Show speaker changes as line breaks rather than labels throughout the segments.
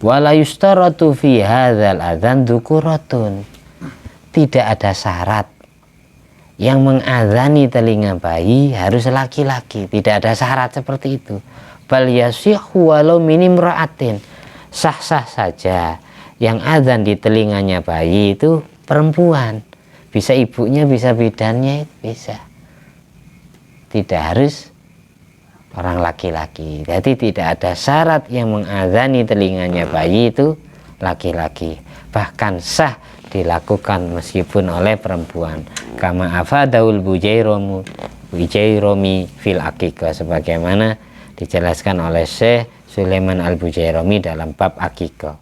Wala yustaratu fi hadzal adzan dzukuratun. Tidak ada syarat yang mengadzani telinga bayi harus laki-laki. Tidak ada syarat seperti itu. Bal yasihhu walau minim ra'atin. Sah-sah saja yang adzan di telinganya bayi itu perempuan. Bisa ibunya, bisa bidannya, bisa. Tidak harus orang laki-laki. Jadi tidak ada syarat yang mengadzani telinganya bayi itu laki-laki. Bahkan sah dilakukan meskipun oleh perempuan. Kama afadaul Bujairomi fil akikah, sebagaimana dijelaskan oleh Syekh Sulaiman Al-Bujairomi dalam bab akikah.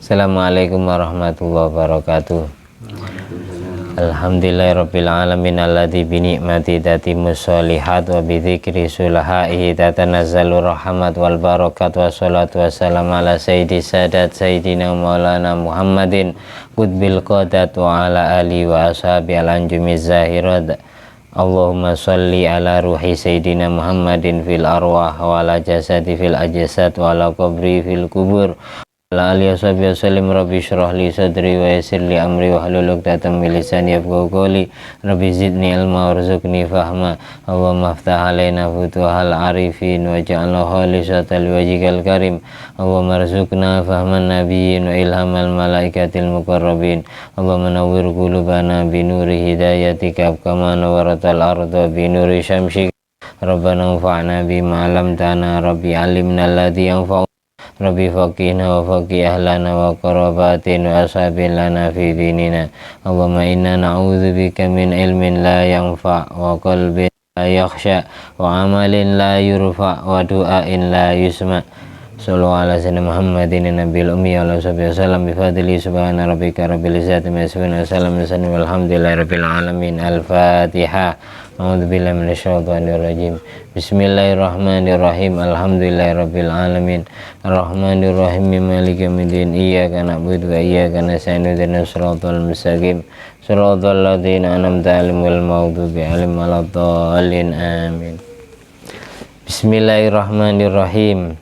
Assalamualaikum warahmatullahi wabarakatuh. Alhamdulillahirabbil alamin alladzi bi ni'mati tatimmus sholihat wa bi dzikri sulahaihi tatanazzalu rahmat wal barakat wa sholatu wassalamu ala sayyidi sadat sayyidina maulana Muhammadin qutbil qadat wa ala alihi wa ashabi al-anjumiz zahirat. Allahumma sholli ala ruhi sayyidina Muhammadin fil arwah wa ala jasadi fil ajsad wa ala qabri fil kubur. La aliyassabi wassalim rabbi syrah li sadri wa yassir li amri wa hlul 'uqdatam min lisani yafqahu qawli rabbi zidni ilma warzuqni fahma Allahumma aftah alaina futuhal arifin wa ja'alna khalisatan liwajhikal karim Allahumma arzuqna fahman nabiyyin wa ilhamal malaikatil muqarrabin Allahumma nawwir qulubana bi nuri hidayatika kama nawwaratal arda bi nuri syamsik Rabbana anfa'na bima 'allamtana rabbi 'allimna alladhi yanfa'u Rabbi faqihna wa faqih ahlana wa qarabatin wa ashabin lana fi dinina Allahumma inna na'udzubika min ilmin la yanfa' wa qalbin la yakhsha wa amalin la yurfa' wa du'ain la yusma' Sallallahu ala sayyidina Muhammadin nabiyil ummi wa ala sahbihi wasallam bi fadli subhana rabbika rabbil izzati amma yasifun wa salamun walhamdulillahi rabbil alamin. Al-Fatihah. A'udzubillahi minasyaitonir rajim. Bismillahirrahmanirrahim. Alhamdulillahi rabbil alamin. Arrahmanir rahim maliki yaumiddin. Iyyaka na'budu wa iyyaka nasta'in ihdinas siratal mustaqim. Siratal ladzina an'amta 'alaihim ghairil maghdubi 'alaihim waladdallin. Amin. Bismillahirrahmanirrahim.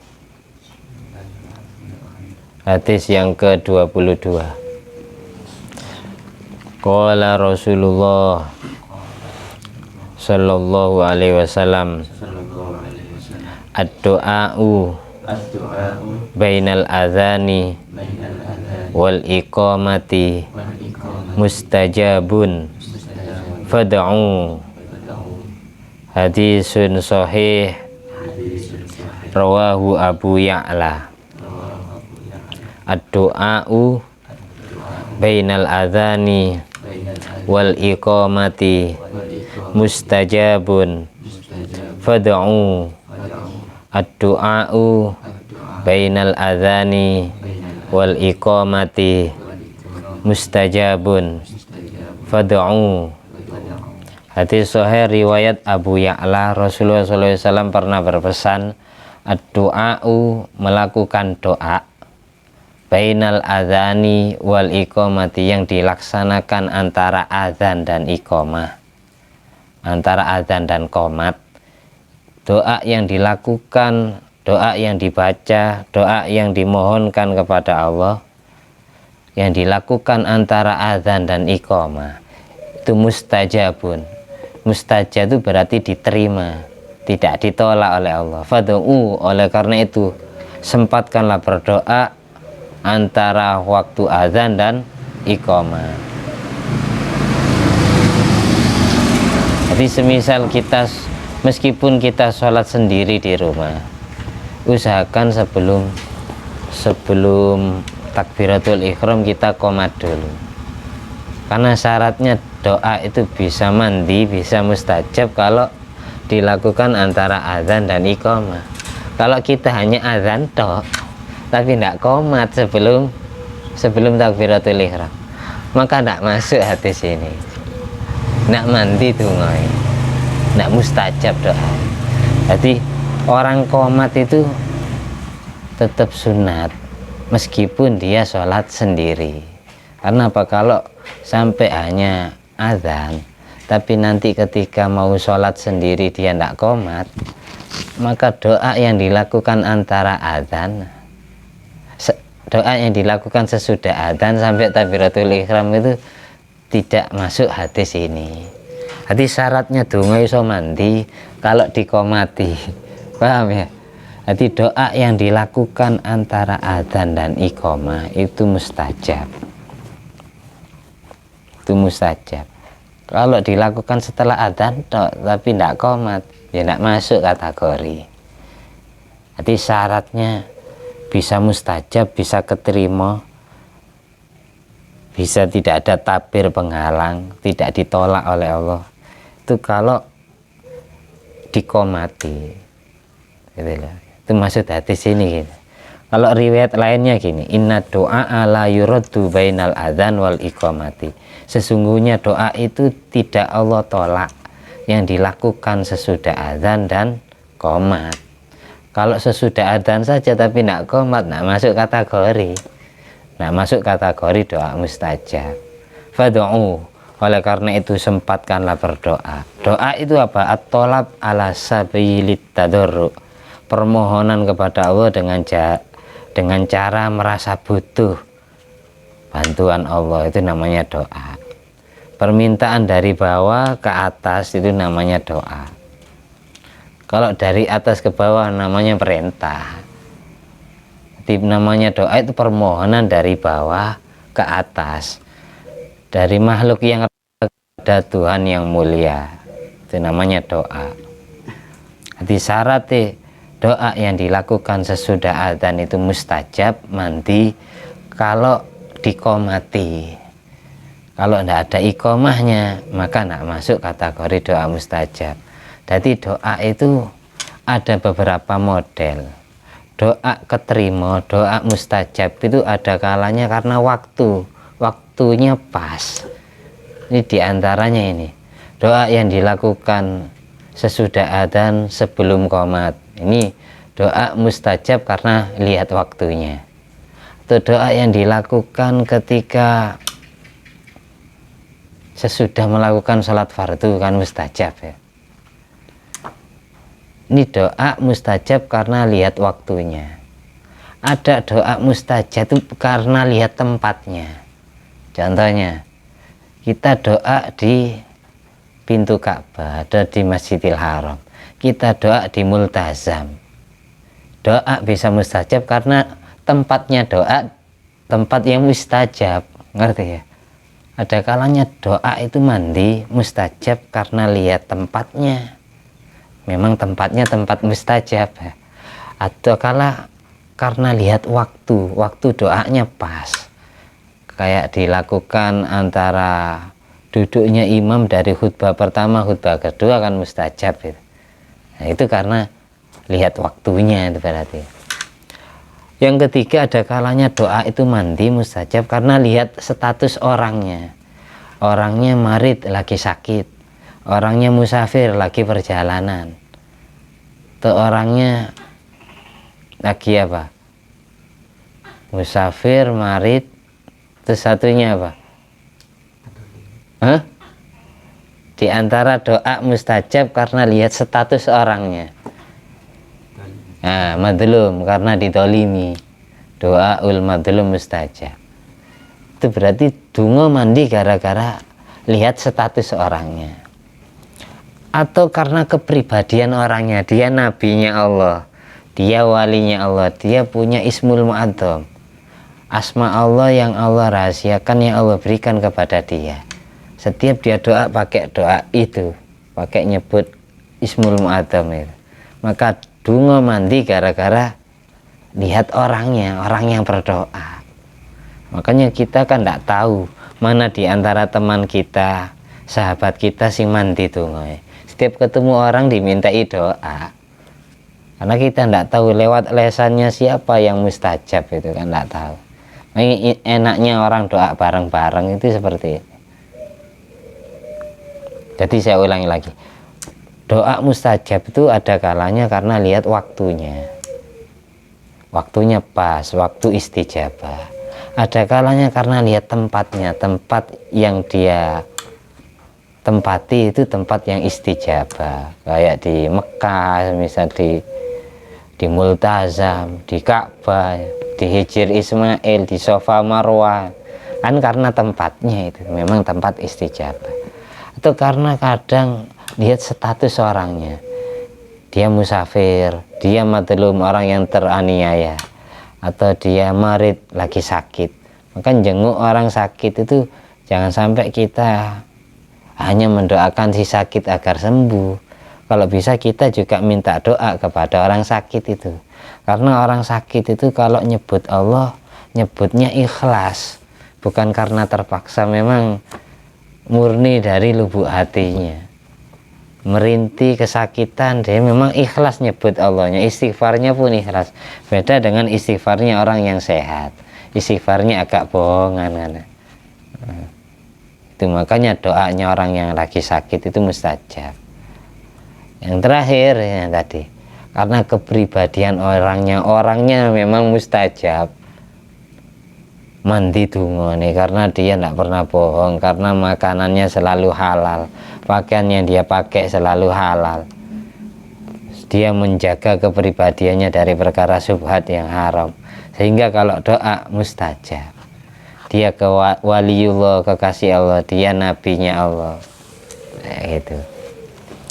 Hadis yang ke-22. Qala Rasulullah sallallahu alaihi wasallam ad-du'a'u bainal adhani wal iqamati mustajabun fad'u. Hadisun sahih rawahu Abu Ya'la. Ad-du'a'u bainal adhani wal iqamati mustajabun fad'u. Ad-du'a'u bainal adhani wal iqamati mustajabun fad'u. Hadis sahih riwayat Abu Ya'la. Rasulullah SAW pernah berpesan, ad-du'a'u melakukan doa, bainal adhani wal iqamati yang dilaksanakan antara adzan dan iqamah, antara adzan dan qomat. Doa yang dilakukan, doa yang dibaca, doa yang dimohonkan kepada Allah yang dilakukan antara adzan dan iqamah itu mustajabun. Mustajab itu berarti diterima, tidak ditolak oleh Allah. Fad'u, oleh karena itu sempatkanlah berdoa antara waktu azan dan iqamah. Jadi semisal kita, meskipun kita sholat sendiri di rumah, usahakan sebelum takbiratul ihram kita qomat dulu, karena syaratnya doa itu bisa mandi, bisa mustajab kalau dilakukan antara azan dan iqamah. Kalau kita hanya azan toh tapi tidak qomat sebelum takbiratul ihram, maka tidak masuk hadis ini. Tidak mandi tuh ngoy, tidak mustajab doa. Jadi orang qomat itu tetap sunat meskipun dia sholat sendiri. Karena apa? Kalau sampai hanya azan tapi nanti ketika mau sholat sendiri dia tidak qomat, maka doa yang dilakukan antara azan, doa yang dilakukan sesudah azan sampai takbiratul ihram itu tidak masuk hadis ini. Jadi syaratnya donga iso mandi kalau dikomati, paham ya? Jadi doa yang dilakukan antara adzan dan iqamah itu mustajab. Itu mustajab. Kalau dilakukan setelah adzan tapi tidak qomat, ya tidak masuk kategori. Jadi syaratnya bisa mustajab, bisa keterima, bisa tidak ada tabir penghalang, tidak ditolak oleh Allah. Itu kalau dikomati, gitu loh. Itu maksud hadis ini gitu. Kalau riwayat lainnya gini, inna doa la yuraddu bainal adzan wal iqamati. Sesungguhnya doa itu tidak Allah tolak yang dilakukan sesudah adzan dan qomat. Kalau sesudah adzan saja tapi tidak qomat, tidak masuk kategori. Nah, masuk kategori doa mustajab. Fad'u, oleh karena itu sempatkanlah berdoa. Doa itu apa? At-tolab ala sabilit tadarru. Permohonan kepada Allah dengan cara merasa butuh bantuan Allah, itu namanya doa. Permintaan dari bawah ke atas itu namanya doa. Kalau dari atas ke bawah namanya perintah. Namanya doa itu permohonan dari bawah ke atas, dari makhluk yang ada Tuhan yang mulia, itu namanya doa. Jadi syarat doa yang dilakukan sesudah adzan itu mustajab mandi kalau dikomati. Kalau tidak ada iqamahnya maka tidak masuk kategori doa mustajab. Jadi doa itu ada beberapa model. Doa keterima, doa mustajab itu ada kalanya karena waktunya pas. Ini diantaranya ini doa yang dilakukan sesudah adzan sebelum qomat. Ini doa mustajab karena lihat waktunya. Itu doa yang dilakukan ketika sesudah melakukan sholat fardu kan mustajab ya. Ini doa mustajab karena lihat waktunya. Ada doa mustajab itu karena lihat tempatnya. Contohnya, kita doa di pintu Ka'bah, ada di Masjidil Haram. Kita doa di Multazam. Doa bisa mustajab karena tempatnya doa, tempat yang mustajab. Ngerti ya? Ada kalanya doa itu mandi mustajab karena lihat tempatnya. Memang tempatnya tempat mustajab ya. Atau karena lihat waktu doanya pas, kayak dilakukan antara duduknya imam dari khutbah pertama khutbah kedua kan mustajab gitu. Nah, itu karena lihat waktunya itu berarti. Yang ketiga ada kalanya doa itu mandi mustajab karena lihat status orangnya. Orangnya marid lagi sakit, orangnya musafir lagi perjalanan, atau orangnya lagi apa? Musafir, marid, terus satunya apa? Hah? Di antara doa mustajab karena lihat status orangnya. Nah, madlum karena ditolimi. Doa ul madlum mustajab. Itu berarti dungo mandi gara-gara lihat status orangnya. Atau karena kepribadian orangnya, dia nabinya Allah, dia walinya Allah, dia punya ismul mu'adzam, asma Allah yang Allah rahasiakan, yang Allah berikan kepada dia. Setiap dia doa pakai doa itu, pakai nyebut ismul mu'adzam itu, maka dungo mandi gara-gara lihat orangnya, orang yang berdoa. Makanya kita kan tidak tahu mana di antara teman kita, sahabat kita sing mandi dungo. Setiap ketemu orang dimintai doa, karena kita tidak tahu lewat lesannya siapa yang mustajab, itu kan tidak tahu. Enaknya orang doa bareng-bareng itu seperti itu. Jadi saya ulangi lagi, doa mustajab itu ada kalanya karena lihat waktunya pas, waktu istijabah. ada kalanya karena lihat tempatnya, tempat yang dia tempati itu tempat yang istijabah, kayak di Mekah, misal di Multazam, di Ka'bah, di Hijr Ismail, di Safa Marwah, kan karena tempatnya itu memang tempat istijabah. Atau karena kadang lihat status orangnya, dia musafir, dia madlum, orang yang teraniaya, atau dia marid, lagi sakit. Maka jenguk orang sakit itu jangan sampai kita hanya mendoakan si sakit agar sembuh. Kalau bisa kita juga minta doa kepada orang sakit itu, karena orang sakit itu kalau nyebut Allah nyebutnya ikhlas, bukan karena terpaksa, memang murni dari lubuk hatinya. Merintih kesakitan, dia memang ikhlas nyebut Allahnya, istighfarnya pun ikhlas. Beda dengan istighfarnya orang yang sehat, istighfarnya agak bohongan kan. Itu makanya doanya orang yang lagi sakit itu mustajab. Yang terakhir ya tadi, karena kepribadian orangnya memang mustajab. Mandi dungo nih, karena dia tidak pernah bohong, karena makanannya selalu halal, pakaian yang dia pakai selalu halal, dia menjaga kepribadiannya dari perkara syubhat yang haram, sehingga kalau doa mustajab. Dia ke waliullah, kekasih Allah, dia nabinya Allah, gitu.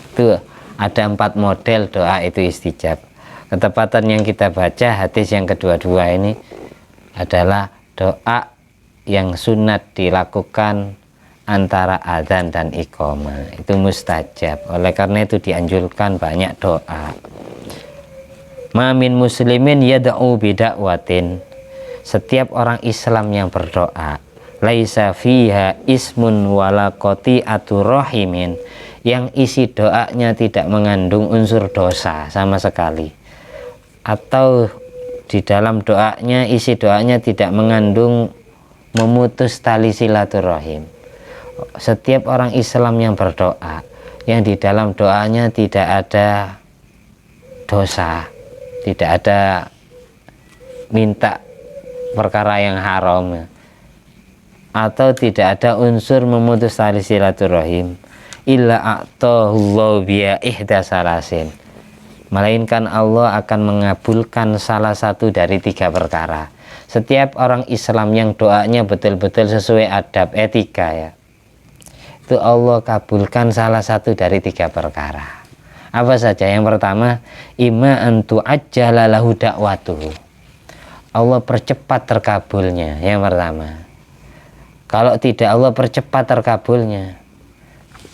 Itu ada 4 model doa itu istijab. Ketepatan yang kita baca hadis yang kedua-dua ini adalah doa yang sunat dilakukan antara adzan dan iqamah, itu mustajab. Oleh karena itu dianjurkan banyak doa. Ma min muslimin yad'u bida'watin, setiap orang Islam yang berdoa, laisa fiha ismun wala qati'atu rahimin, yang isi doanya tidak mengandung unsur dosa sama sekali, atau di dalam doanya, isi doanya tidak mengandung memutus tali silaturahim. Setiap orang Islam yang berdoa, yang di dalam doanya tidak ada dosa, tidak ada minta perkara yang haram, atau tidak ada unsur memutus tali silaturahim, illa a'tahullahu biya ihda salasin, melainkan Allah akan mengabulkan salah satu dari 3 perkara. Setiap orang Islam yang doanya betul-betul sesuai adab etika ya, itu Allah kabulkan salah satu dari 3 perkara. Apa saja? Yang pertama, imma antu ajjala lahu da'watuhu, Allah percepat terkabulnya. Yang pertama, kalau tidak Allah percepat terkabulnya.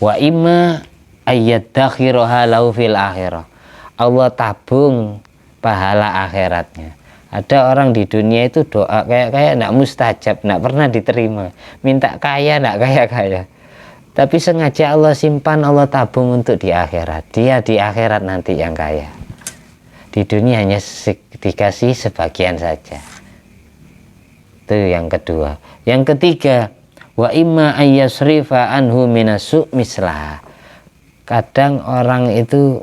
Wa imma ayyadakhiroha lahu fil akhirah, Allah tabung pahala akhiratnya. Ada orang di dunia itu doa kayak enggak mustajab, enggak pernah diterima, minta kaya enggak kaya-kaya, tapi sengaja Allah simpan, Allah tabung untuk di akhirat. Dia di akhirat nanti yang kaya, di dunia hanya dikasih sebagian saja. Itu yang kedua. Yang ketiga, wa imma ayyasrifa anhu minasu mislah, kadang orang itu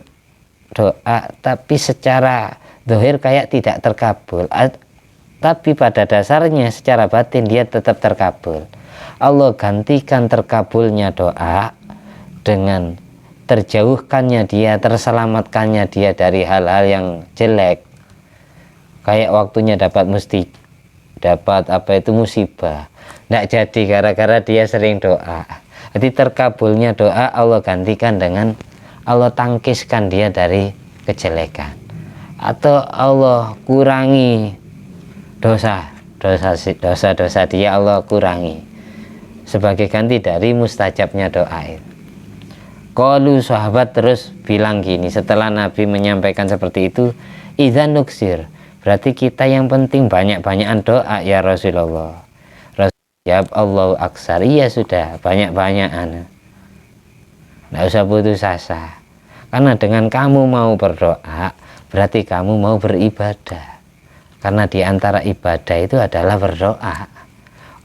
doa tapi secara zahir kayak tidak terkabul, tapi pada dasarnya secara batin dia tetap terkabul. Allah gantikan terkabulnya doa dengan terjauhkannya dia, terselamatkannya dia dari hal-hal yang jelek, kayak waktunya dapat musibah tidak jadi gara-gara dia sering doa. Jadi terkabulnya doa Allah gantikan dengan Allah tangkiskan dia dari kejelekan, atau Allah kurangi dosa dia, Allah kurangi sebagai ganti dari mustajabnya doa itu. Qalu, sahabat terus bilang gini setelah Nabi menyampaikan seperti itu, idzan nuksir, berarti kita yang penting banyak-banyakan doa ya Rasulullah. Rasul jawab Allahu aksar, iya sudah banyak-banyakan, nggak usah putus asa, karena dengan kamu mau berdoa berarti kamu mau beribadah, karena diantara ibadah itu adalah berdoa.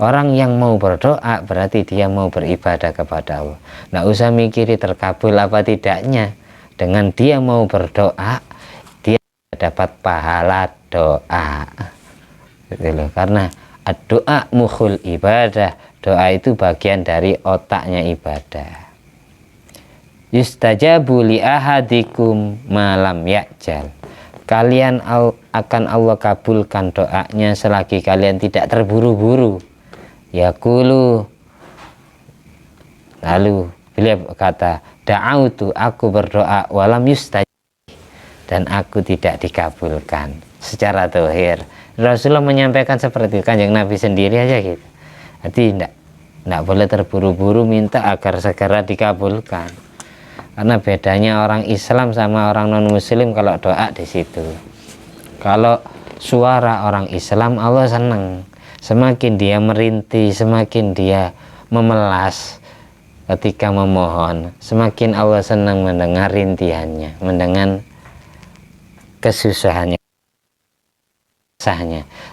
Orang yang mau berdoa berarti dia mau beribadah kepada Allah. Nggak usah mikiri terkabul apa tidaknya. Dengan dia mau berdoa, dia dapat pahala doa. Gitu loh. Karena Doa mukhul ibadah, doa itu bagian dari otaknya ibadah. Yustajabu li ahadikum malam ya'jal. Kalian akan Allah kabulkan doanya selagi kalian tidak terburu-buru. Yaqulu, lalu beliau kata, da'autu, aku berdoa, walam yustajab, dan aku tidak dikabulkan secara zahir. Rasulullah menyampaikan seperti itu, Kanjeng Nabi sendiri aja gitu. Jadi tidak boleh terburu-buru minta agar segera dikabulkan. Karena bedanya orang Islam sama orang non Muslim kalau doa di situ. Kalau suara orang Islam, Allah senang. Semakin dia merintih, semakin dia memelas ketika memohon, semakin Allah senang mendengar rintihannya, mendengar kesusahannya.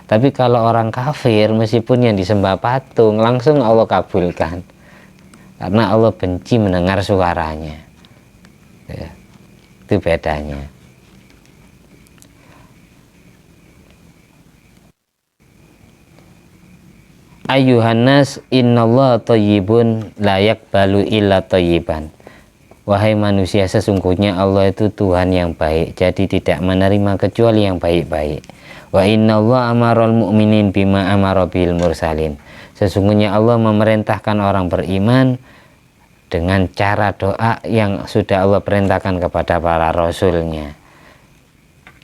Tapi kalau orang kafir, meskipun yang disembah patung, langsung Allah kabulkan, karena Allah benci mendengar suaranya. Ya, itu bedanya. Ayuhannas innallaha thayyibun la yaqbalu illa thayyiban. Wahai manusia, sesungguhnya Allah itu Tuhan yang baik, jadi tidak menerima kecuali yang baik-baik. Wa innallaha amaral mu'minin bima amara bil mursalin. Sesungguhnya Allah memerintahkan orang beriman dengan cara doa yang sudah Allah perintahkan kepada para rasulnya.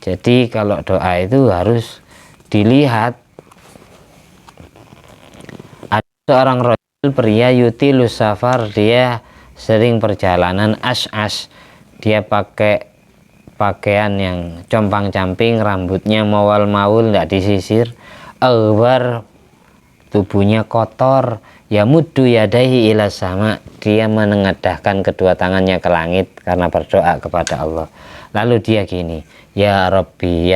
Jadi kalau doa itu harus dilihat. Seorang rasul pria yutilus safar, dia sering perjalanan as-as, dia pakai pakaian yang compang-camping, rambutnya mawal-maul, tidak disisir, albar, tubuhnya kotor, ya muddu yadaihi ila sama, dia menengadahkan kedua tangannya ke langit karena berdoa kepada Allah. Lalu dia gini, ya Rabbi,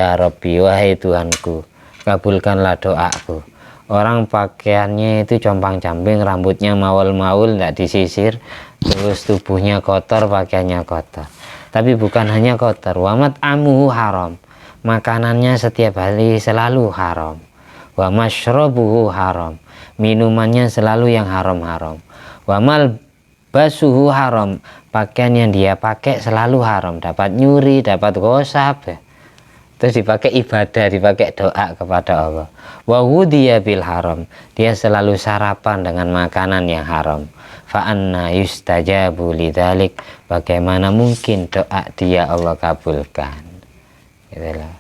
wahai Tuhanku, kabulkanlah doaku. Orang pakaiannya itu compang-camping, rambutnya maul-maul, tidak disisir, terus tubuhnya kotor, pakaiannya kotor. Tapi bukan hanya kotor, wamat amuhu haram, makanannya setiap hari selalu haram. Wa masyrabuhu haram, minumannya selalu yang haram-haram. Wa malbasuhu haram, pakaian yang dia pakai selalu haram, dapat nyuri, dapat gosap, terus dipakai ibadah, dipakai doa kepada Allah. Wa wudiya bil haram, dia selalu sarapan dengan makanan yang haram. Fa anna yustajabu lidzalik, bagaimana mungkin doa dia Allah kabulkan. Itulah.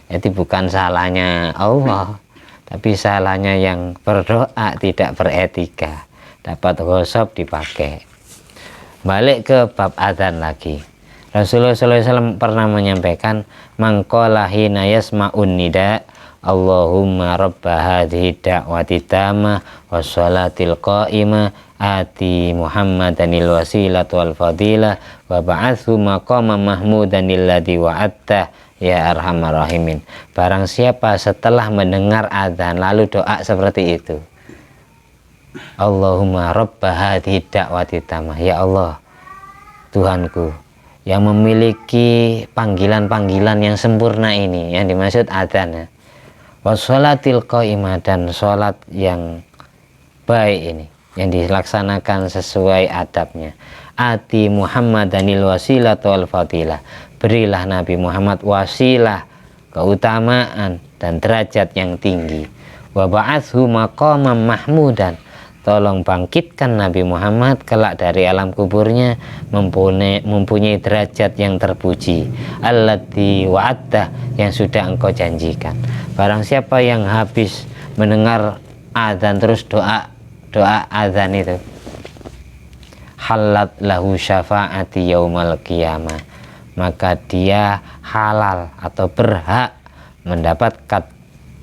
Jadi bukan salahnya Allah, tapi salahnya yang berdoa tidak beretika, dapat gosok dipakai. Balik ke bab adzan lagi. Rasulullah SAW pernah menyampaikan, mangqala hina yasma'un nida, Allahumma rabba hadhihi da'wati tamah wassalatil qa'imah ati Muhammadanil wasilatu wal fadilah wa ba'athu maqama mahmudanil ladzi wa'atta ya arhamar rahimin. Barang siapa setelah mendengar adzan lalu doa seperti itu, Allahumma rabba hadhihi da'wati tamah, ya Allah Tuhanku yang memiliki panggilan-panggilan yang sempurna ini, yang dimaksud adzan ya, wassalatil qaimah, dan sholat yang baik ini, yang dilaksanakan sesuai adabnya, ati Muhammadanil wasilatu wal fadilah, berilah Nabi Muhammad wasilah, keutamaan dan derajat yang tinggi, wa ba'athu maqaman mahmudan, tolong bangkitkan Nabi Muhammad kelak dari alam kuburnya mempunyai derajat yang terpuji, allati wa'atta, yang sudah engkau janjikan. Barang siapa yang habis mendengar adzan terus doa adzan itu, halat lahu syafa'ati yaumal qiyamah, maka dia halal atau berhak mendapatkan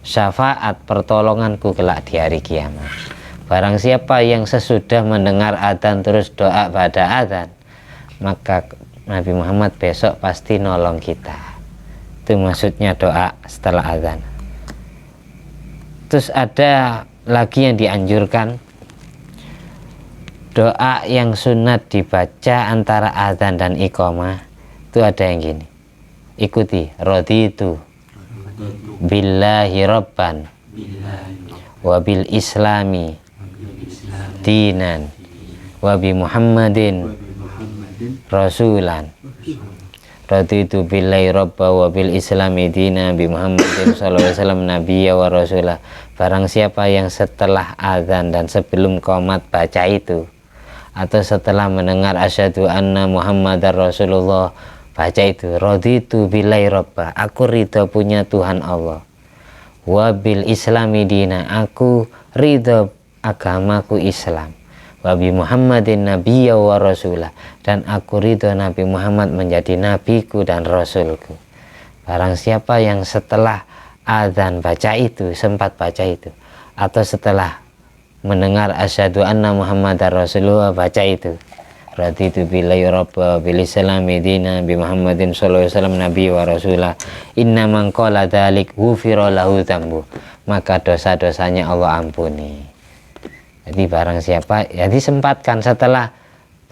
syafaat pertolonganku kelak di hari kiamat. Barang siapa yang sesudah mendengar adzan terus doa pada adzan, maka Nabi Muhammad besok pasti nolong kita. Itu maksudnya doa setelah adzan. Terus ada lagi yang dianjurkan, doa yang sunat dibaca antara adzan dan iqamah. Itu ada yang gini, ikuti, raditu billahi rabban wabil islami dinan wabi Muhammadin rasulan. Raditu billahi robba wabil islami dina bi Muhammadin sallallahu alaihi wasallam nabiyya wa rasulah. Barang siapa yang setelah azan dan sebelum qomat baca itu, atau setelah mendengar asyhadu anna Muhammadar Rasulullah baca itu, raditu billahi robba, aku ridho punya Tuhan Allah, wabil islami dina, aku ridho agamaku Islam, wabi Muhammadin nabiyya wa rasulah, dan aku ridho Nabi Muhammad menjadi nabiku dan rasulku. Barang siapa yang setelah adzan baca itu, sempat baca itu, atau setelah mendengar asyhadu anna Muhammadar Rasulullah baca itu, raditu billahi rabba bil islami dina bi Muhammadin sallallahu alaihi wasallam nabi wa rasulah, inna man qala dzalik ghufira lahu dzambu, maka dosa-dosanya Allah ampuni. Jadi barang siapa, jadi sempatkan setelah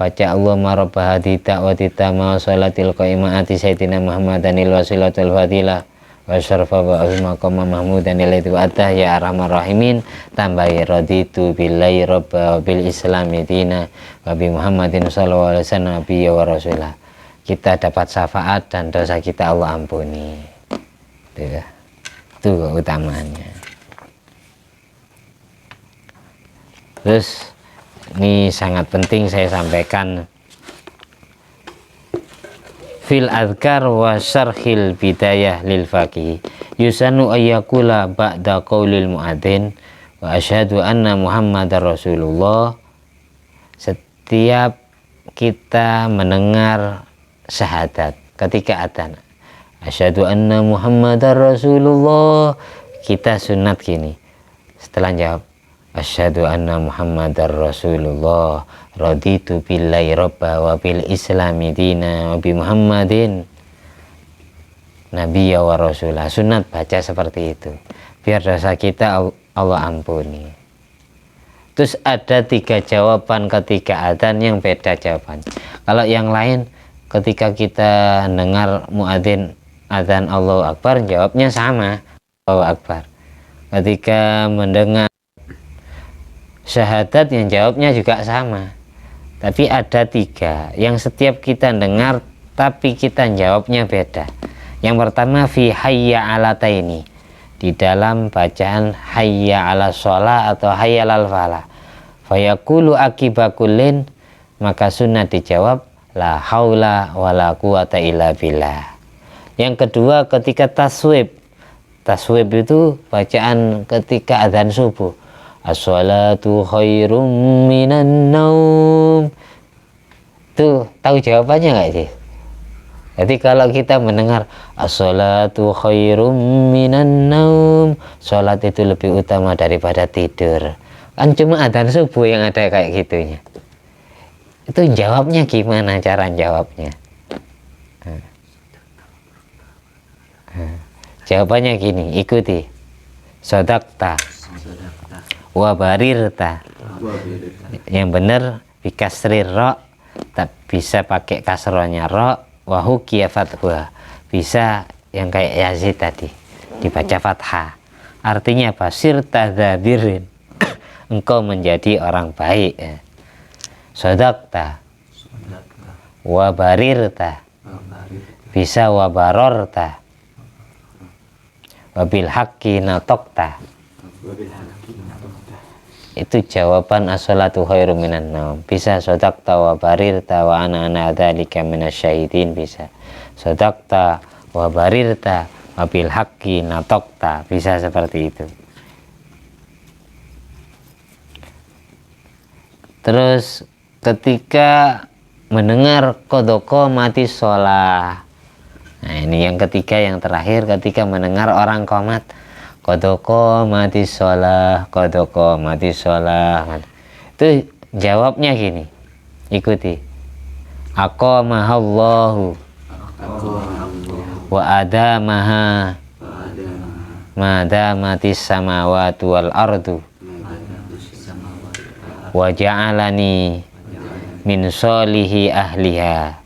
baca Allahumma rabba hadita wa titama sholatil qaimati sayyidina Muhammadanil wasilatul fadilah wa syarfa wa maqama mahmudan ilaihi wa atah ya arhamar rahimin, tambahi raditu billahi rabba bil islami dina wa bi Muhammadin sallallahu alaihi wasallam nabiyya wa rasulah. Kita dapat syafaat dan dosa kita Allah ampuni. Itu keutamaannya. Terus ini sangat penting saya sampaikan, fil adhkar wa syarhil bidayah lil faqih yusanu ayyakula ba'da qaulil muadzin wa asyhadu anna Muhammadar Rasulullah. Setiap kita mendengar syahadat ketika adzan, asyhadu anna Muhammadar Rasulullah, kita sunat gini setelah jawab asyhadu anna Muhammadar Rasulullah, raditu billahi robba wa bil islami dina wa bi Muhammadin nabiyya wa rasulah. Sunat baca seperti itu biar dosa kita Allah ampuni. Terus ada 3 jawaban ketika adzan yang beda jawaban. Kalau yang lain ketika kita dengar muadzin adzan Allahu Akbar jawabnya sama, Allahu Akbar. Ketika mendengar syahadat yang jawabnya juga sama. Tapi ada 3 yang setiap kita dengar tapi kita jawabnya beda. Yang pertama fi hayya ala taini, di dalam bacaan hayya ala sholah atau hayya alal falah, fayaqulu akibakullin, maka sunnah dijawab la haula wala quwata illa billah. Yang kedua ketika taswib itu bacaan ketika adzan subuh, as-salatu khairum minan naum. Tuh, tahu jawabannya nggak sih? Jadi kalau kita mendengar as-salatu khairum minan naum, salat itu lebih utama daripada tidur. Kan cuma adzan subuh yang ada kayak gitunya. Itu jawabnya gimana cara jawabnya? Jawabannya gini, ikuti. Sodakta wabarirta, yang benar bikasrir ro, tak bisa pakai kasronya ro, wahukiya fathah, bisa yang kayak Yazid tadi dibaca fathah. Artinya apa? Sirta dzadirin, engkau menjadi orang baik ya. Sodakta wabarirta, bisa wabarorta, wabil haqqi natokta. Itu jawaban as-salatu khairum minan naum. Bisa sodakta wa barirta wa ana dzalika minasyahidin, bisa sodakta wa barirta wa bil haqqi natokta, bisa seperti itu. Terus ketika mendengar kodoko mati sholah, nah ini yang ketiga, yang terakhir, ketika mendengar orang qomat, kodoko mati sholah, kodoko mati sholah, itu jawabnya gini, ikuti. Aqamahallahu wa adamaha madamatis samawati wal ardu wa ja'alani min solihi ahliha.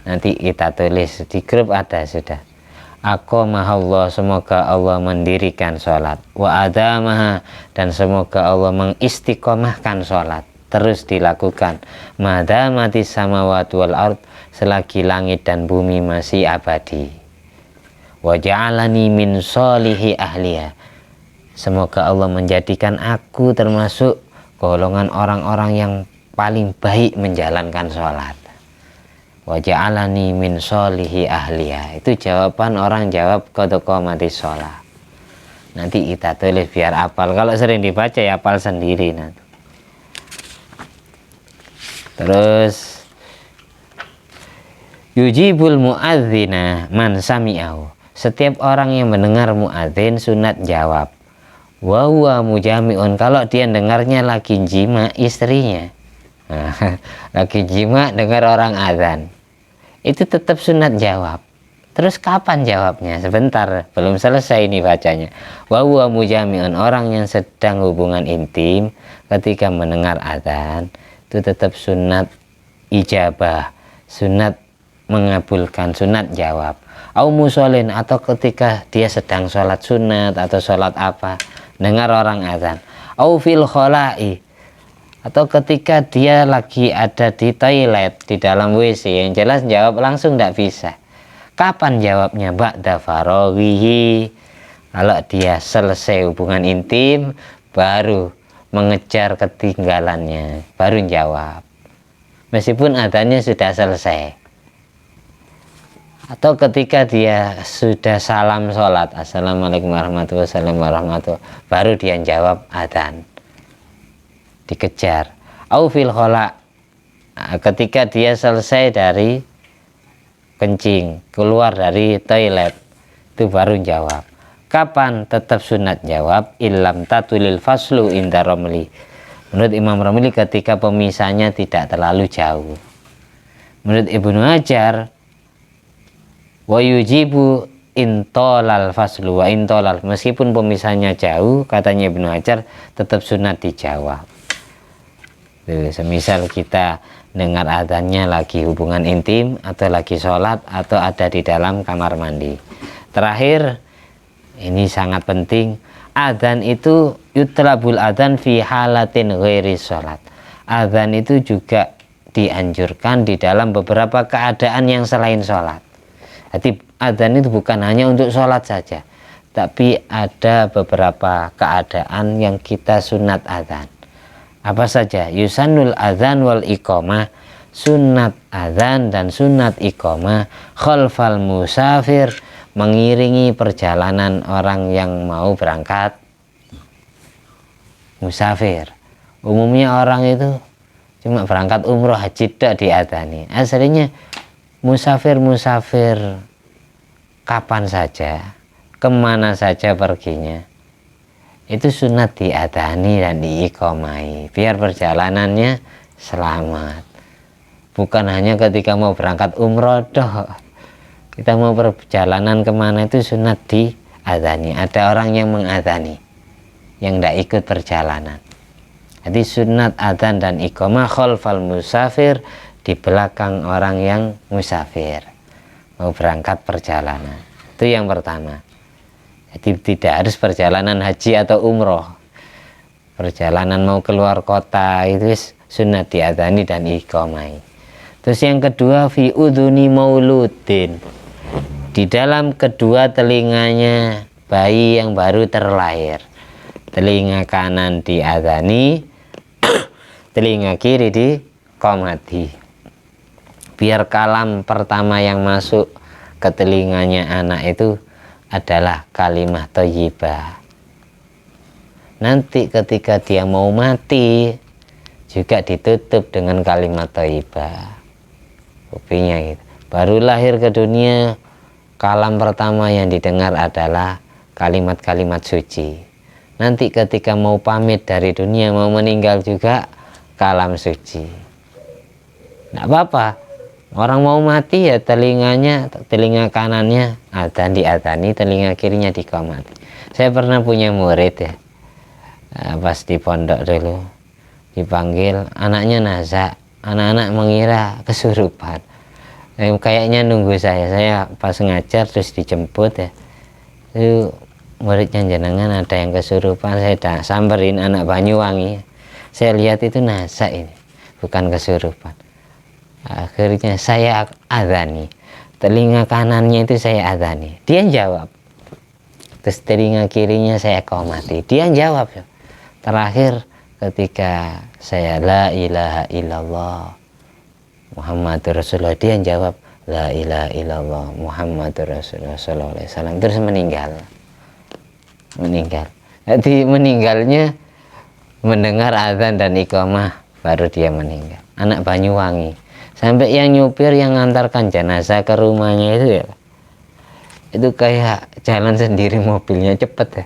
Nanti kita tulis di grup, ada sudah. aqamahullah, semoga Allah mendirikan sholat, wa adamaha, dan semoga Allah mengistiqomahkan sholat, terus dilakukan, madamati samawati wal ard, selagi langit dan bumi masih abadi, wa ja'alani min sholihi ahliya, semoga Allah menjadikan aku termasuk golongan orang-orang yang paling baik menjalankan sholat. Wa ja'alani min sholihi ahliya, itu jawaban orang jawab qad qamatis sholat. Nanti kita tulis biar hafal, kalau sering dibaca ya hafal sendiri nanti. Terus yujibul muadzina man sami'ahu, setiap orang yang mendengar muadzin sunat jawab. Wa huwa mujami'un, kalau dia dengarnya lagi jima istrinya, lagi jima dengar orang azan, itu tetap sunat jawab. Terus kapan jawabnya? Sebentar, belum selesai ini bacanya. Wa huwa mujami'un, orang yang sedang hubungan intim ketika mendengar azan, itu tetap sunat ijabah, sunat mengabulkan, sunat jawab. Au musolin, atau ketika dia sedang sholat sunat atau sholat apa, dengar orang azan. Au fil khola'i, atau ketika dia lagi ada di toilet, di dalam WC, yang jelas jawab langsung tidak bisa. Kapan jawabnya? Ba'da faraghihi, kalau dia selesai hubungan intim baru mengejar ketinggalannya, baru jawab, meskipun adanya sudah selesai. Atau ketika dia sudah salam sholat, assalamualaikum warahmatullahi wabarakatuh, baru dia jawab adzan, dikejar. Au fil khola, ketika dia selesai dari kencing, keluar dari toilet, itu baru jawab. Kapan? Tetap sunat jawab, illam tatulil faslu inda romli, menurut Imam Romli ketika pemisahnya tidak terlalu jauh. Menurut Ibnu Hajar, wa yujibu intolal faslu wa intolal, meskipun pemisahnya jauh, katanya Ibnu Hajar, tetap sunat dijawab. Semisal kita dengar adzannya lagi hubungan intim, atau lagi sholat, atau ada di dalam kamar mandi. Terakhir, ini sangat penting, adzan itu yutlabul adzan fi halatin ghairi sholat. Adzan itu juga dianjurkan di dalam beberapa keadaan yang selain sholat. Jadi adzan itu bukan hanya untuk sholat saja, tapi ada beberapa keadaan yang kita sunat adzan. Apa saja? Yusanul adzan wal iqamah, sunat adzan dan sunat iqamah, khalfal musafir, mengiringi perjalanan orang yang mau berangkat musafir. Umumnya orang itu cuma berangkat umroh, haji tidak diadzani. Aslinya musafir kapan saja, kemana saja perginya, itu sunat diadzani dan diiqomai biar perjalanannya selamat. Bukan hanya ketika mau berangkat umroh doh, kita mau perjalanan kemana itu sunat diadzani. Ada orang yang mengadzani, yang tidak ikut perjalanan. Jadi sunat adzan dan iqomah khalfal musafir, di belakang orang yang musafir, mau berangkat perjalanan. Itu yang pertama. Jadi tidak harus perjalanan haji atau umroh. Perjalanan mau keluar kota itu sunat diadzani dan iqomai. Terus yang kedua, fi udhuni mauludin, di dalam kedua telinganya bayi yang baru terlahir. Telinga kanan diadzani, telinga kiri diqomati. Biar kalam pertama yang masuk ke telinganya anak itu adalah kalimah thayyibah. Nanti ketika dia mau mati juga ditutup dengan kalimat thayyibah. Kupingnya gitu. Baru lahir ke dunia, kalam pertama yang didengar adalah kalimat-kalimat suci. Nanti ketika mau pamit dari dunia, mau meninggal juga kalam suci. Tidak apa-apa. Orang mau mati ya telinganya, telinga kanannya adzan diadzani, telinga kirinya diqomati. Saya pernah punya murid ya, pas di pondok dulu, dipanggil anaknya nazak, anak-anak mengira kesurupan. Kayaknya nunggu saya pas ngajar terus dijemput ya, itu muridnya jenengan ada yang kesurupan, saya samperin anak Banyuwangi, saya lihat itu nasa ini bukan kesurupan. Akhirnya saya adani, telinga kanannya itu saya adani, dia jawab, terus telinga kirinya saya qomati, dia jawab. Terakhir ketika saya la ilaha illallah Muhammadur Rasulullah, dia jawab la ilaha illallah Muhammadur Rasulullah sallallahu alaihi wasallam, terus meninggal. Jadi meninggalnya mendengar azan dan iqamah baru dia meninggal. Anak Banyuwangi, sampai yang nyupir yang ngantarkan jenazah ke rumahnya itu ya, itu kayak jalan sendiri, mobilnya cepet ya,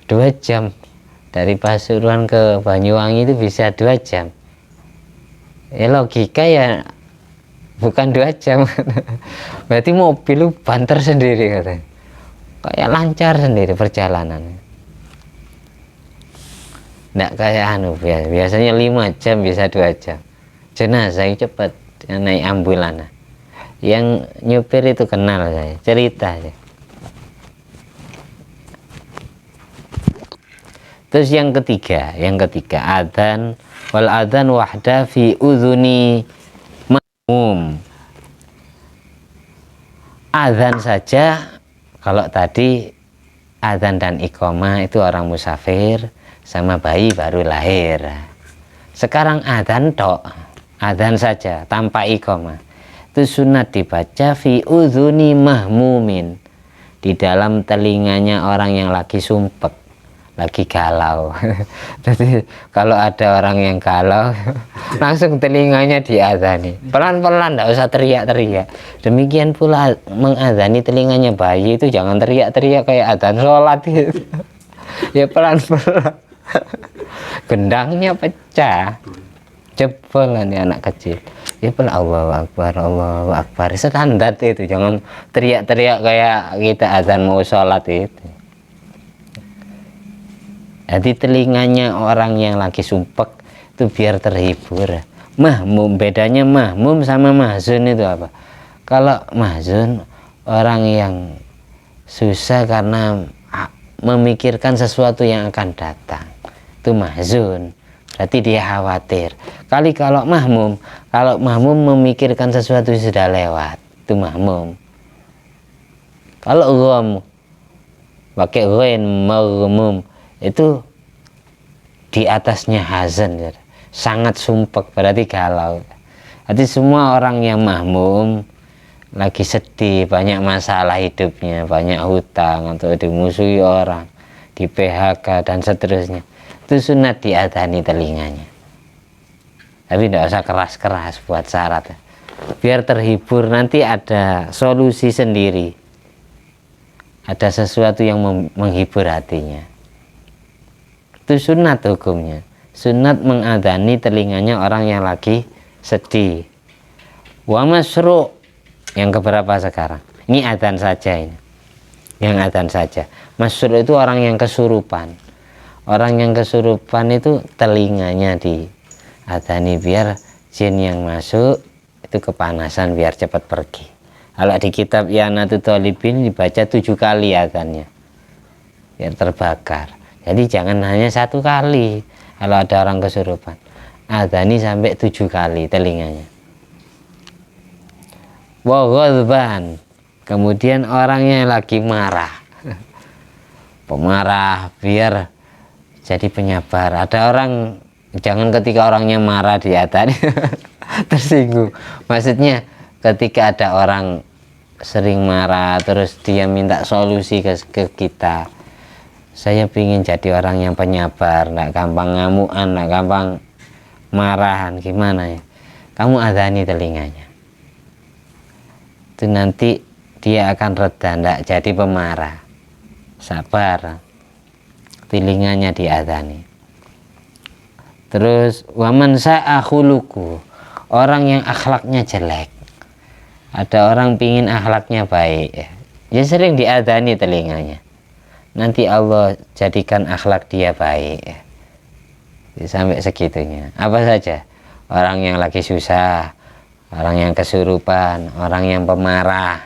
2 jam dari Pasuruan ke Banyuwangi itu bisa 2 jam. Ya logika ya bukan 2 jam. Berarti mobil lu banter sendiri katanya, kayak lancar sendiri perjalanannya, nggak kayak biasanya 5 jam bisa 2 jam. Jenazah cepet naik ambulan. Yang nyupir itu kenal saya, cerita aja. Terus yang ketiga adzan wal adzan wahda fi udhuni ma'mum. Adzan saja, kalau tadi adzan dan iqamah itu orang musafir sama bayi baru lahir. Sekarang adzan tok, adzan saja tanpa iqamah, itu sunat dibaca fi udhuni mahmumin, di dalam telinganya orang yang lagi sumpek, lagi galau. Jadi kalau ada orang yang galau langsung telinganya diadzani pelan-pelan, tidak usah teriak-teriak. Demikian pula mengadzani telinganya bayi itu jangan teriak-teriak kayak adzan sholat gitu. Ya pelan-pelan. Gendangnya pecah, jebol nanti anak kecil. Ya pelan, Allahu Akbar, standar itu, jangan teriak-teriak kayak kita adzan mau sholat itu. Jadi telinganya orang yang lagi sumpek itu biar terhibur. Mahmum, bedanya mahmum sama mahzun itu apa? Kalau mahzun orang yang susah karena memikirkan sesuatu yang akan datang, itu mahzun, berarti dia khawatir. Kalau mahmum memikirkan sesuatu yang sudah lewat, itu mahmum. Kalau gham pakai ghain, maghmum, itu di atasnya hazan, sangat sumpek, berarti galau. Jadi semua orang yang mahmum lagi sedih, banyak masalah hidupnya, banyak hutang atau dimusuhi orang, di PHK dan seterusnya, itu sunat diadzani telinganya. Tapi tidak usah keras-keras buat syarat, biar terhibur. Nanti ada solusi sendiri, ada sesuatu yang menghibur hatinya. Itu sunat hukumnya, sunat mengadzani telinganya orang yang lagi sedih. Wa masru' yang keberapa sekarang? Ini adzan saja ini. Yang adzan saja. Masru' itu orang yang kesurupan. Orang yang kesurupan itu telinganya diadzani biar jin yang masuk itu kepanasan, biar cepat pergi. Kalau di kitab I'anatul Talibin dibaca 7 kali adzannya, biar terbakar. Jadi jangan hanya 1 kali. Kalau ada orang kesurupan, adzani sampai 7 kali telinganya. Wa ghadban, kemudian orangnya lagi marah, pemarah, biar jadi penyabar. Ada orang, jangan ketika orangnya marah diadzani tersinggung. Maksudnya ketika ada orang sering marah terus dia minta solusi ke kita, saya ingin jadi orang yang penyabar, nggak gampang ngamuan, nggak gampang marahan, gimana ya? Kamu adzani telinganya, itu nanti dia akan reda, nggak jadi pemarah, sabar, telinganya diadzani. Terus waman sa'akhuluku, orang yang akhlaknya jelek. Ada orang pingin akhlaknya baik, ya sering diadzani telinganya. Nanti Allah jadikan akhlak dia baik. Sampai segitunya. Apa saja? Orang yang lagi susah, orang yang kesurupan, orang yang pemarah,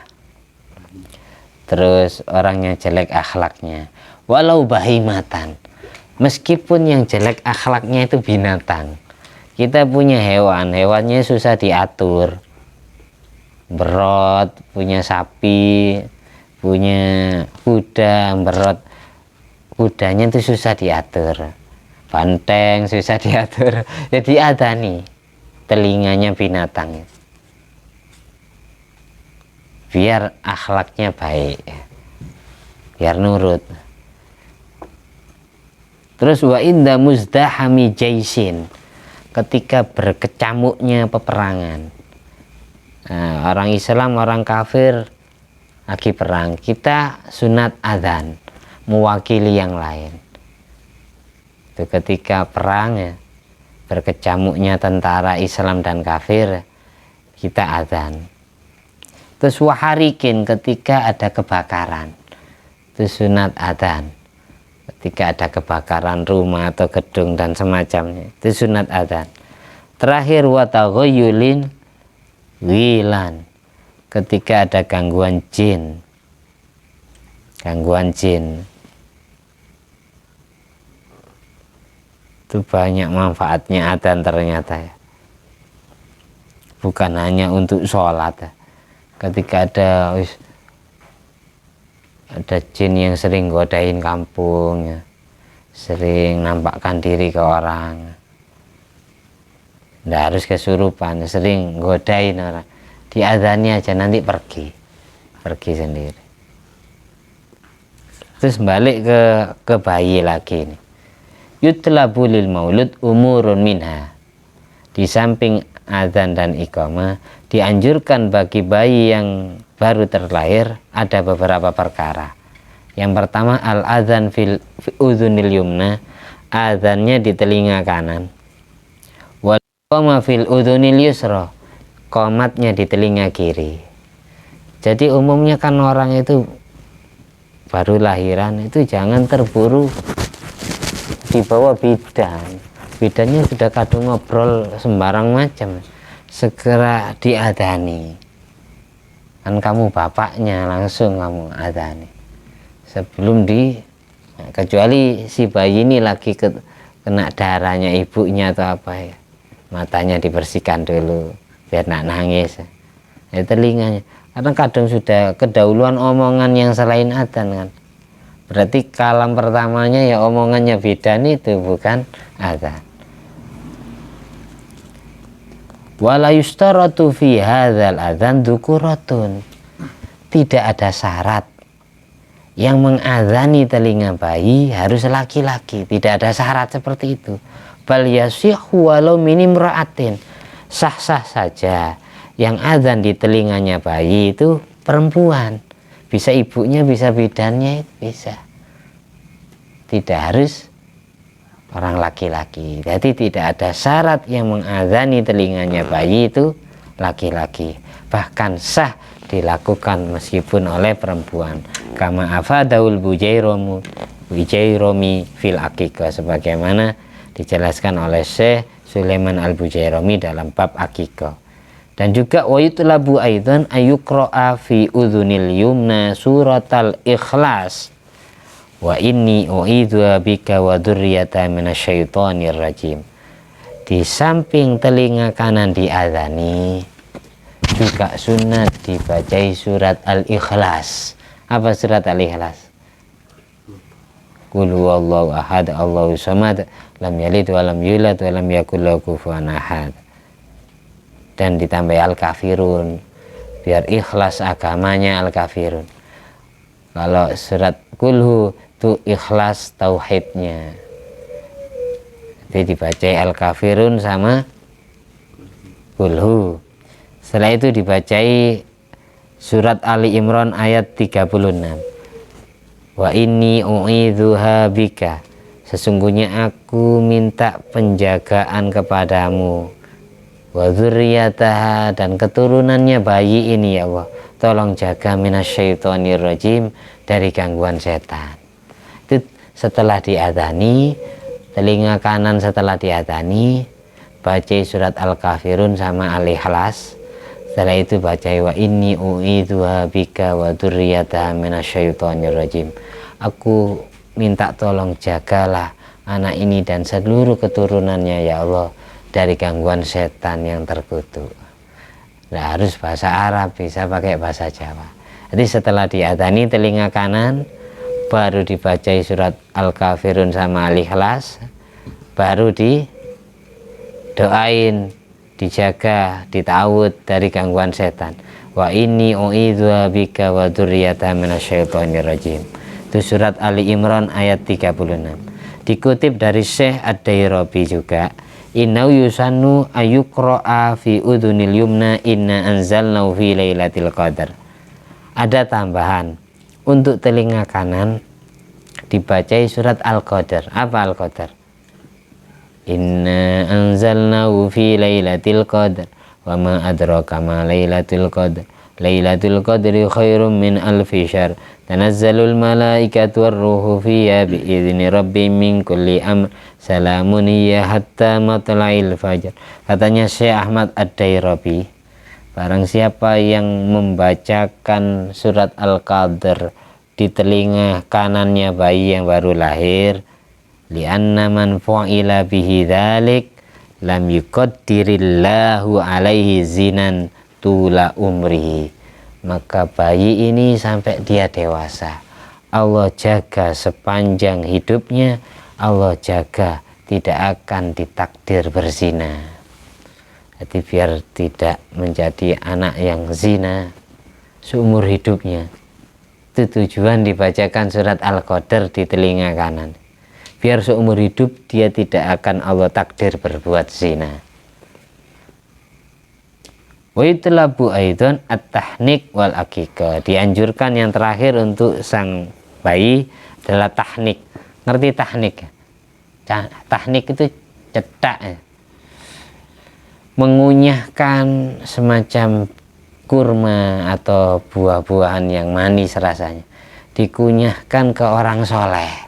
terus orang yang jelek akhlaknya. Walau bahimatan, meskipun yang jelek akhlaknya itu binatang. Kita punya hewan, hewannya susah diatur, berot, punya sapi, punya kuda, berot, kudanya itu susah diatur, banteng susah diatur, jadi ada nih telinganya binatang biar akhlaknya baik, biar nurut. Terus wa inda muzdahami jaisin, ketika berkecamuknya peperangan, nah, orang Islam orang kafir lagi perang, kita sunat adzan mewakili yang lain. Itu ketika perang ya, berkecamuknya tentara Islam dan kafir, kita adzan. Terus waharikin, ketika ada kebakaran, itu sunat adzan. Ketika ada kebakaran rumah atau gedung dan semacamnya, itu sunat adzan. Terakhir wataghayyulin wilan, ketika ada gangguan jin, itu banyak manfaatnya adzan ternyata ya, bukan hanya untuk sholat ya. Ketika ada jin yang sering godain kampung ya, sering nampakkan diri ke orang, nggak harus kesurupan, sering godain orang, diadzani aja nanti pergi sendiri. Terus balik ke bayi lagi nih, yutlabu lil maulud umurun minha, di samping adzan dan iqamah dianjurkan bagi bayi yang baru terlahir ada beberapa perkara. Yang pertama al adzan fil udhunil yumna, adzannya di telinga kanan, wal qama fil udhunil yusra, qomatnya di telinga kiri. Jadi umumnya kan orang itu baru lahiran itu jangan terburu dibawa bidannya sudah kadung ngobrol sembarang macam, segera diadani. Kan kamu bapaknya, langsung kamu adani sebelum kecuali si bayi ini lagi kena darahnya ibunya atau apa ya, matanya dibersihkan dulu biar nak nangis ya, telinganya, karena kadang sudah kedahuluan omongan yang selain adzan kan, berarti kalam pertamanya ya omongannya bidan itu bukan adzan. Wala yustaratu fi hadzal adzan dzukuratun, tidak ada syarat yang mengadzani telinga bayi harus laki-laki, tidak ada syarat seperti itu. Bal yasihhu walau minim ra'atin, sah-sah saja yang adzan di telinganya bayi itu perempuan, bisa ibunya, bisa bidannya, bisa, tidak harus orang laki-laki. Jadi tidak ada syarat yang mengadzani telinganya bayi itu laki-laki, bahkan sah dilakukan meskipun oleh perempuan. Kama afadaul Bujairomi fil aqiqah, sebagaimana dijelaskan oleh Syekh Sulaiman al-Bujairomi dalam bab aqiqah. Dan juga wa yutlabu aidan ayuqra'a fi udhunil yumna suratal ikhlas, wa inni u'idzuha bika wa dzurriyyata minasyaitonir rajim. Di samping telinga kanan diadzani, juga sunat dibacai surat al-ikhlas. Apa surat al-ikhlas? Qul huwallahu ahad Allahu samad lam yalid wa lam yulad wa lam yakul lahu kufuwan ahad. Dan ditambah al-kafirun biar ikhlas agamanya al-kafirun. Kalau surat kulhu itu ikhlas tauhidnya, jadi dibacai al-kafirun sama kulhu. Setelah itu dibacai surat Ali Imran ayat 36, wa inni u'idzuha bika, sesungguhnya aku minta penjagaan kepadamu, wa dzurriyyataha, dan keturunannya bayi ini ya Allah, tolong jaga minasyaitonir rajim, dari gangguan setan. Itu setelah diadzani, telinga kanan setelah diadzani baca surat al-kafirun sama al-ikhlas, Setelah itu baca wa inni u'idzuha bika wa dzurriyyataha minasyaitonir rajim. Aku minta tolong jagalah anak ini dan seluruh keturunannya ya Allah dari gangguan setan yang terkutuk. Nah, harus bahasa Arab, bisa pakai bahasa Jawa. Jadi setelah diadani telinga kanan, baru dibacai surat Al-Kafirun sama Al-Ikhlas, baru didoain, dijaga, ditawud dari gangguan setan. Wa inni u'idzuha bika wa dzurriyyataha minasyaitonir rajim. Itu surat Ali Imran ayat 36. Dikutip dari Syekh Ad-Dairabi juga, inna yusannu ayuqra'a fi udhunil yumna inna anzalnahu fi lailatul qadar. Ada tambahan, untuk telinga kanan dibacai surat Al-Qadar. Apa Al-Qadar? Inna anzalnahu fi lailatul qadar wa ma adraka ma lailatul qadar. Lailatul qadri khairum min alfi syahr. Tanazzalul malaikatu warruhu fiha biizni rabbihim min kulli amr. Salamun hiya hatta matla'il fajar. Katanya Syekh Ahmad Ad-Dairabi, barang siapa yang membacakan surat Al-Qadar di telinga kanannya bayi yang baru lahir, lianna man fa'ila bihi dzalik lam yuqaddirillahu alaihi zinan tula umrihi, maka bayi ini sampai dia dewasa Allah jaga sepanjang hidupnya, Allah jaga tidak akan ditakdir berzina. Jadi biar tidak menjadi anak yang zina seumur hidupnya, itu tujuan dibacakan surat Al-Qadar di telinga kanan, biar seumur hidup dia tidak akan Allah takdir berbuat zina. Wa itlabu aidan at-tahnik wal aqiqah. Dianjurkan yang terakhir untuk sang bayi adalah tahnik. Ngerti tahnik? Tahnik itu cetak ya. Mengunyahkan semacam kurma atau buah-buahan yang manis rasanya, dikunyahkan ke orang soleh.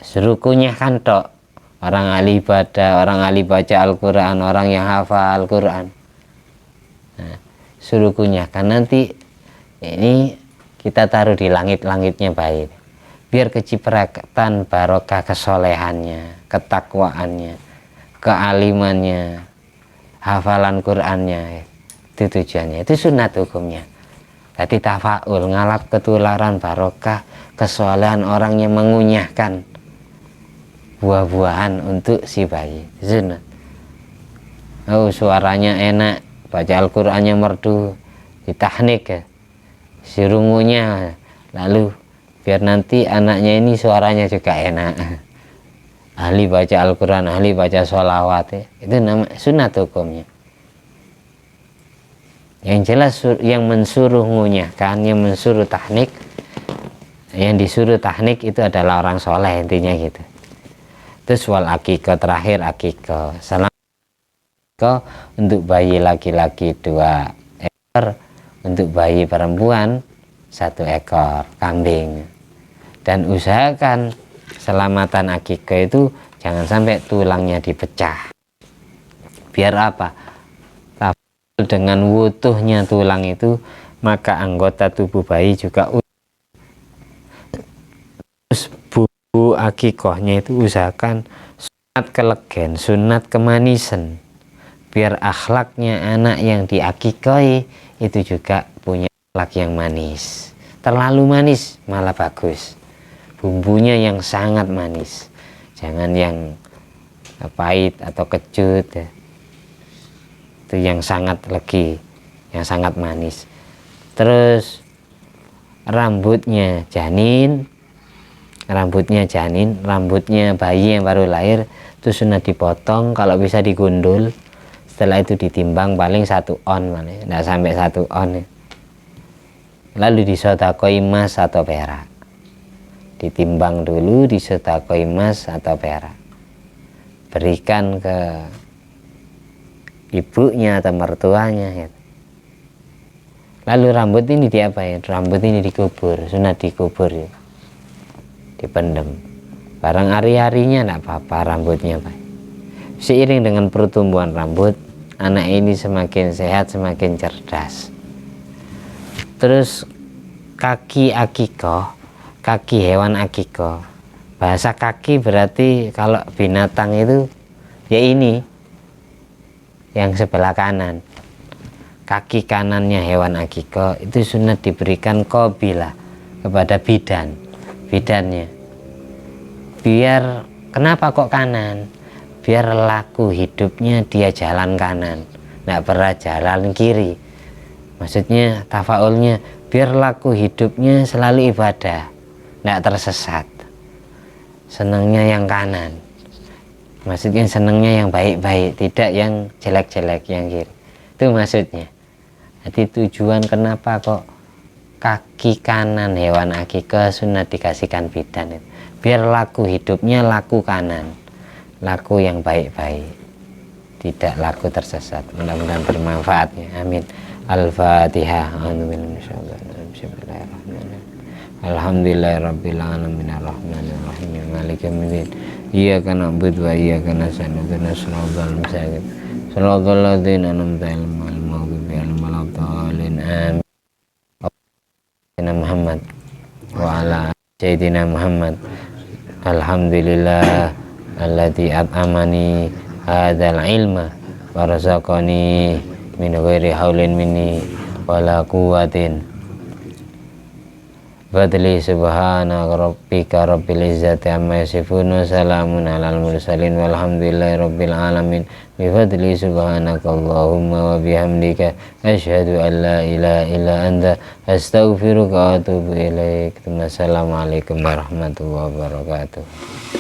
Suruh kunyahkan tok, orang ahli ibadah, orang ahli baca Al-Quran, orang yang hafal Al-Quran. Nah, suruh kunyahkan, nanti ini kita taruh di langit-langitnya baik, biar kecipratan barokah kesolehannya, ketakwaannya, kealimannya, hafalan Qurannya. Itu tujuannya, itu sunat hukumnya. Tadi tafaul, ngalap ketularan barokah kesolehan orang yang mengunyahkan buah-buahan untuk si bayi, sunat. Oh, suaranya enak, baca Al-Qur'annya merdu, ditahnik ya, sirungunya, lalu biar nanti anaknya ini suaranya juga enak, ahli baca Al-Qur'an, ahli baca sholawat ya. Itu nama sunat hukumnya. Yang jelas yang mensuruh ngunyahkan, yang mensuruh tahnik, yang disuruh tahnik itu adalah orang soleh, intinya gitu. Terus wal aqiqah, terakhir aqiqah. Salam untuk bayi laki-laki 2 ekor, untuk bayi perempuan 1 ekor kambing. Dan usahakan selamatan aqiqah itu jangan sampai tulangnya dipecah. Biar apa? Dengan wutuhnya tulang itu, maka anggota tubuh bayi juga terus bubu akikohnya itu usahakan sunat kelegen, sunat kemanisan, biar akhlaknya anak yang diakikoi itu juga punya akhlak yang manis. Terlalu manis malah bagus, bumbunya yang sangat manis, jangan yang pahit atau kecut ya. Itu yang sangat legi, yang sangat manis. Terus rambutnya janin, rambutnya bayi yang baru lahir itu sunat dipotong, kalau bisa digundul. Setelah itu ditimbang paling 1 on, tidak sampai 1 on ya. Lalu disodakoi emas atau perak, ditimbang dulu, disodakoi emas atau perak, berikan ke ibunya atau mertuanya ya. Lalu rambut ini diapain? Rambut ini dikubur, sunat dikubur ya, dipendem. Barang hari-harinya tidak apa-apa rambutnya Pak. Seiring dengan pertumbuhan rambut anak ini semakin sehat, semakin cerdas. Terus kaki akikoh, kaki hewan akikoh, bahasa kaki berarti kalau binatang itu ya ini yang sebelah kanan, kaki kanannya hewan akikoh itu sunat diberikan qabilah kepada bidannya. Biar kenapa kok kanan? Biar laku hidupnya dia jalan kanan, nggak pernah jalan kiri. Maksudnya tafaulnya biar laku hidupnya selalu ibadah, nggak tersesat. Senangnya yang kanan, maksudnya senangnya yang baik-baik, tidak yang jelek-jelek yang kiri. Itu maksudnya. Jadi tujuan kenapa kok kaki kanan hewan akikah sunat dikasihkan bidan itu, biar laku hidupnya laku kanan, laku yang baik-baik, tidak laku tersesat. Mudah-mudahan bermanfaat ya, amin. Al-Fatihah. Alhamdulillahirabbil alamin arrahmanir rahim maliki yaumiddin iyyaka na'budu wa iyyaka nasta'in ihdinas siratal mustaqim siratal ladzina an'amta 'alaihim ghairil maghdubi 'alaihim waladdallin amin. Sayyidina Muhammad wa ala Sayyidina Muhammad. Alhamdulillah alladzi at'amani hadzal ilma wa razaqani min ghairi haulin minni wala quwwatin. Fadli subhana rabbika rabbil izzati amma yasifun wa salamun alal mursalin walhamdulillahi rabbil alamin. Bifadli subhanaka Allahumma wa bihamdika asyhadu an la ilaha illa anta astaghfiruka wa atubu ilaik. Wassalamualaikum warahmatullahi wabarakatuh.